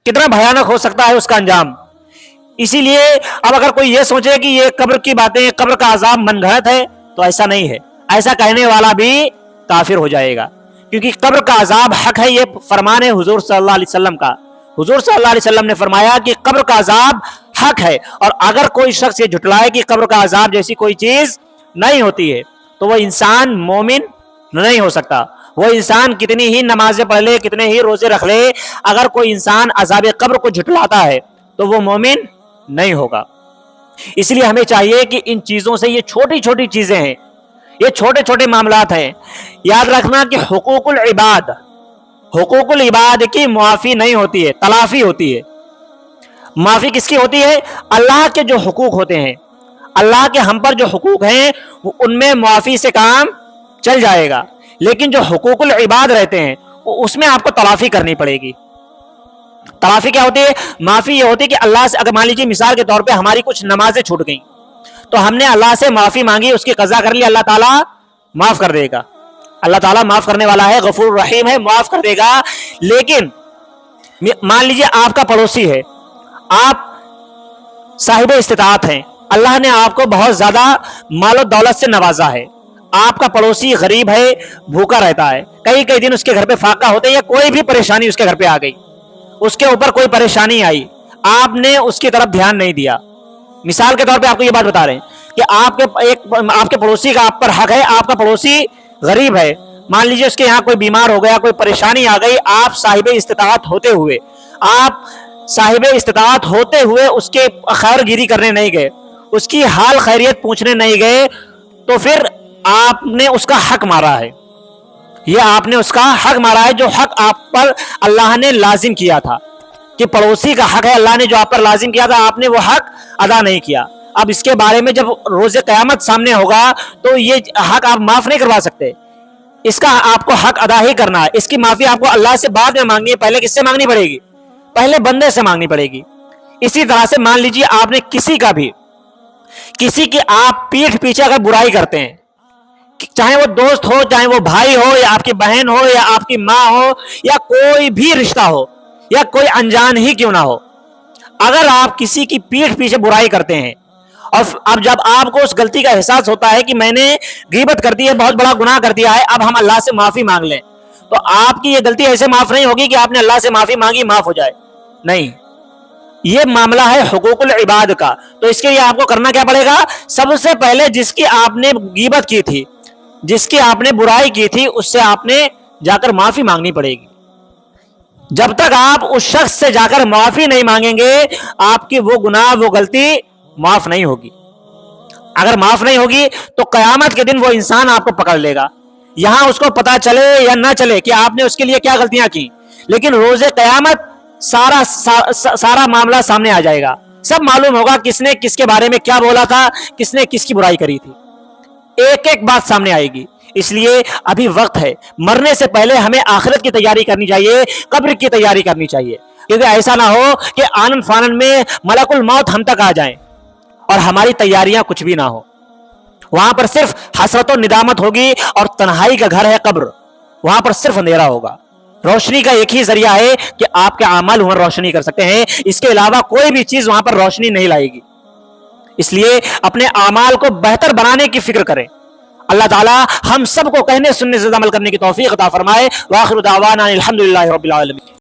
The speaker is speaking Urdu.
کتنا بھیانک ہو سکتا ہے اس کا انجام. اسی لیے اب اگر کوئی یہ سوچے کہ یہ قبر کی باتیں، قبر کا عذاب من گھڑت ہے، تو ایسا نہیں ہے. ایسا کہنے والا بھی کافر ہو جائے گا، کیونکہ قبر کا عذاب حق ہے. یہ فرمان ہے حضور صلی اللہ علیہ وسلم کا. حضور صلی اللہ علیہ وسلم نے فرمایا کہ قبر کا عذاب حق ہے، اور اگر کوئی شخص یہ جھٹلائے کہ قبر کا عذاب جیسی کوئی چیز نہیں ہوتی ہے، تو وہ انسان مومن نہیں ہو سکتا. وہ انسان کتنی ہی نمازیں پڑھ لے، کتنے ہی روزے رکھ لے، اگر کوئی انسان عذاب قبر کو جھٹلاتا ہے تو وہ مومن نہیں ہوگا. اس لیے ہمیں چاہیے کہ ان چیزوں سے، یہ چھوٹی چھوٹی چیزیں ہیں، یہ چھوٹے چھوٹے معاملات ہیں، یاد رکھنا کہ حقوق العباد کی معافی نہیں ہوتی ہے، تلافی ہوتی ہے. معافی کس کی ہوتی ہے؟ اللہ کے جو حقوق ہوتے ہیں، اللہ کے ہم پر جو حقوق ہیں، ان میں معافی سے کام چل جائے گا. لیکن جو حقوق العباد رہتے ہیں اس میں آپ کو تلافی کرنی پڑے گی. تلافی کیا ہوتی ہے؟ معافی یہ ہوتی ہے کہ اللہ سے، اگر مان لیجیے مثال کے طور پہ ہماری کچھ نمازیں چھوٹ گئیں، تو ہم نے اللہ سے معافی مانگی، اس کی قضا کر لی، اللہ تعالیٰ معاف کر دے گا. اللہ تعالیٰ معاف کرنے والا ہے، غفور الرحیم ہے، معاف کر دے گا. لیکن مان لیجیے آپ کا پڑوسی ہے، آپ صاحب استطاعت ہیں، اللہ نے آپ کو بہت زیادہ مال و دولت سے نوازا ہے، آپ کا پڑوسی غریب ہے، بھوکا رہتا ہے، کئی کئی دن اس کے گھر پہ فاقہ ہوتے ہیں، یا کوئی بھی پریشانی اس کے گھر پہ آ گئی، اس کے اوپر کوئی پریشانی آئی، آپ نے اس کی طرف دھیان نہیں دیا. مثال کے طور پہ آپ کو یہ بات بتا رہے ہیں کہ آپ کے پڑوسی کا آپ پر حق ہے. آپ کا پڑوسی غریب ہے، مان لیجیے اس کے یہاں کوئی بیمار ہو گیا، کوئی پریشانی آ گئی، آپ صاحب استطاعت ہوتے ہوئے اس کے خیر گیری کرنے نہیں گئے، اس کی حال خیریت پوچھنے نہیں گئے، تو پھر آپ نے اس کا حق مارا ہے. یہ آپ نے اس کا حق مارا ہے، جو حق آپ پر اللہ نے لازم کیا تھا، کہ پڑوسی کا حق ہے، اللہ نے جو آپ پر لازم کیا تھا، آپ نے وہ حق ادا نہیں کیا. اب اس کے بارے میں جب روز قیامت سامنے ہوگا تو یہ حق آپ معاف نہیں کروا سکتے، اس کا آپ کو حق ادا ہی کرنا ہے. اس کی معافی آپ کو اللہ سے بعد میں مانگنی ہے، پہلے کس سے مانگنی پڑے گی؟ پہلے بندے سے مانگنی پڑے گی. اسی طرح سے مان لیجیے آپ نے کسی کی آپ پیٹھ پیچھے اگر برائی کرتے ہیں، چاہے وہ دوست ہو، چاہے وہ بھائی ہو، یا آپ کی بہن ہو، یا آپ کی ماں ہو، یا کوئی بھی رشتہ ہو، یا کوئی انجان ہی کیوں نہ ہو، اگر آپ کسی کی پیٹھ پیچھے برائی کرتے ہیں، اور اب جب آپ کو اس غلطی کا احساس ہوتا ہے کہ میں نے غیبت کر دی ہے، بہت بڑا گناہ کر دیا ہے، اب ہم اللہ سے معافی مانگ لیں، تو آپ کی یہ غلطی ایسے معاف نہیں ہوگی کہ آپ نے اللہ سے معافی مانگی معاف ہو جائے. نہیں، یہ معاملہ ہے حقوق العباد کا. تو اس کے لیے آپ کو کرنا کیا پڑے گا؟ سب سے پہلے جس کی آپ نے غیبت کی تھی، جس کی آپ نے برائی کی تھی، اس سے آپ نے جا کر معافی مانگنی پڑے گی. جب تک آپ اس شخص سے جا کر معافی نہیں مانگیں گے، آپ کی وہ گناہ، وہ غلطی معاف نہیں ہوگی. اگر معاف نہیں ہوگی تو قیامت کے دن وہ انسان آپ کو پکڑ لے گا. یہاں اس کو پتا چلے یا نہ چلے کہ آپ نے اس کے لیے کیا غلطیاں کی، لیکن روز قیامت سارا معاملہ سامنے آ جائے گا. سب معلوم ہوگا کس نے کس کے بارے میں کیا بولا تھا، کس نے کس کی برائی کری تھی. ایک ایک بات سامنے آئے گی. اس لیے ابھی وقت ہے، مرنے سے پہلے ہمیں آخرت کی تیاری کرنی چاہیے، قبر کی تیاری کرنی چاہیے، کیونکہ ایسا نہ ہو کہ آنن فانن میں ملک الموت ہم تک آ جائیں اور ہماری تیاریاں کچھ بھی نہ ہو. وہاں پر صرف حسرت و ندامت ہوگی، اور تنہائی کا گھر ہے قبر، وہاں پر صرف اندھیرا ہوگا. روشنی کا ایک ہی ذریعہ ہے کہ آپ کے اعمال وہاں روشنی کر سکتے ہیں، اس کے علاوہ کوئی بھی چیز وہاں پر روشنی نہیں لائے گی. اس لیے اپنے اعمال کو بہتر بنانے کی فکر کریں. اللہ تعالی ہم سب کو کہنے سننے سے عمل کرنے کی توفیق عطا فرمائے. وآخر دعوانا الحمدللہ رب العالمین.